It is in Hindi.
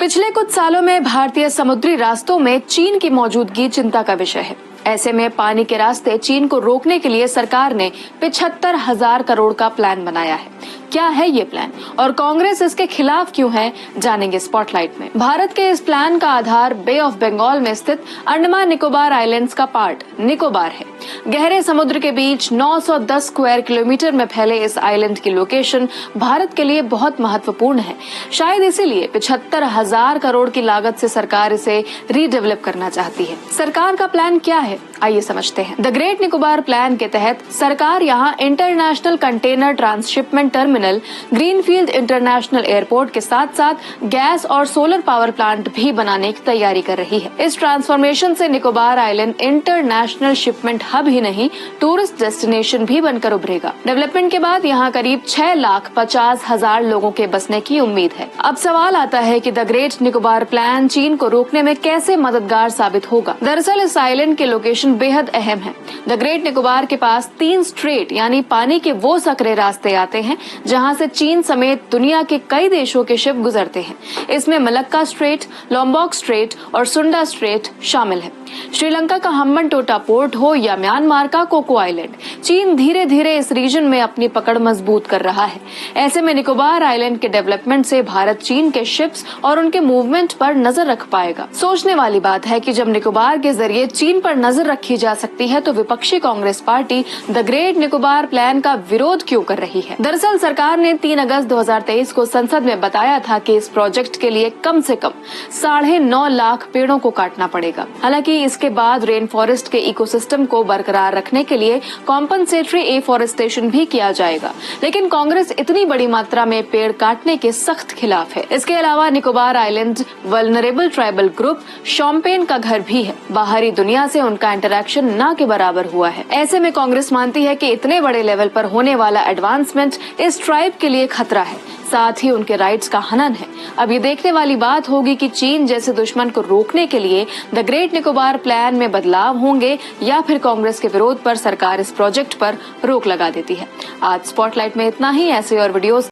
पिछले कुछ सालों में भारतीय समुद्री रास्तों में चीन की मौजूदगी चिंता का विषय है। ऐसे में पानी के रास्ते चीन को रोकने के लिए सरकार ने 75,000 करोड़ का प्लान बनाया है। क्या है ये प्लान और कांग्रेस इसके खिलाफ क्यों है, जानेंगे स्पॉटलाइट में। भारत के इस प्लान का आधार बे ऑफ बंगाल में स्थित अंडमान निकोबार आइलैंड्स का पार्ट निकोबार है। गहरे समुद्र के बीच 910 स्क्वायर किलोमीटर में फैले इस आइलैंड की लोकेशन भारत के लिए बहुत महत्वपूर्ण है। शायद इसीलिए 75,000 करोड़ की लागत से सरकार इसे रीडेवलप करना चाहती है। सरकार का प्लान क्या है, आइए समझते हैं। द ग्रेट निकोबार प्लान के तहत सरकार यहाँ international container transshipment terminal, greenfield international airport के साथ साथ गैस और सोलर पावर प्लांट भी बनाने की तैयारी कर रही है। इस ट्रांसफॉर्मेशन से Nicobar island international shipment hub ही नहीं, टूरिस्ट डेस्टिनेशन भी बनकर उभरेगा। डेवलपमेंट के बाद यहाँ करीब 6,50,000 लोगों के बसने की उम्मीद है। अब सवाल आता है कि द ग्रेट निकोबार प्लान चीन को रोकने में कैसे मददगार साबित होगा। दरअसल इस आइलैंड के लोकेशन बेहद अहम है। द ग्रेट निकोबार के पास 3 स्ट्रेट यानी पानी के वो सकरे रास्ते आते हैं जहां से चीन समेत दुनिया के कई देशों के शिप गुजरते हैं। इसमें मलक्का स्ट्रेट, लॉम्बॉक स्ट्रेट और सुंडा स्ट्रेट शामिल है। श्रीलंका का हम्बनटोटा पोर्ट हो या म्यांमार का कोको आइलैंड, चीन धीरे धीरे इस रीजन में अपनी पकड़ मजबूत कर रहा है। ऐसे में निकोबार आइलैंड के डेवलपमेंट से भारत चीन के शिप्स और उनके मूवमेंट पर नजर रख पाएगा। सोचने वाली बात है कि जब निकोबार के जरिए चीन पर नजर रखी जा सकती है तो विपक्षी Congress party the great Nicobar plan का विरोध क्यों कर रही है। दरअसल सरकार ने 3 अगस्त 2023 को संसद में बताया था कि इस प्रोजेक्ट के लिए कम से कम 9.5 लाख पेड़ों को काटना पड़ेगा। हालांकि इसके बाद रेन फॉरेस्ट के इकोसिस्टम को बरकरार रखने के लिए कॉम्पनसेटरी एफॉरेस्टेशन भी किया जाएगा, लेकिन कांग्रेस इतनी बड़ी मात्रा में पेड़ काटने के सख्त खिलाफ है। इसके अलावा Nicobar island vulnerable tribal group Shompen का घर भी है। बाहरी दुनिया से उनका इंटरेक्शन ना के बराबर हुआ है। ऐसे में कांग्रेस मानती है कि इतने बड़े लेवल पर होने वाला एडवांसमेंट इस ट्राइब के लिए खतरा है, साथ ही उनके राइट्स का हनन है। अब ये देखने वाली बात होगी कि चीन जैसे दुश्मन को रोकने के लिए द ग्रेट निकोबार प्लान में बदलाव होंगे या फिर कांग्रेस के विरोध पर सरकार इस प्रोजेक्ट पर रोक लगा देती है। आज स्पॉटलाइट में इतना ही। ऐसे और वीडियोस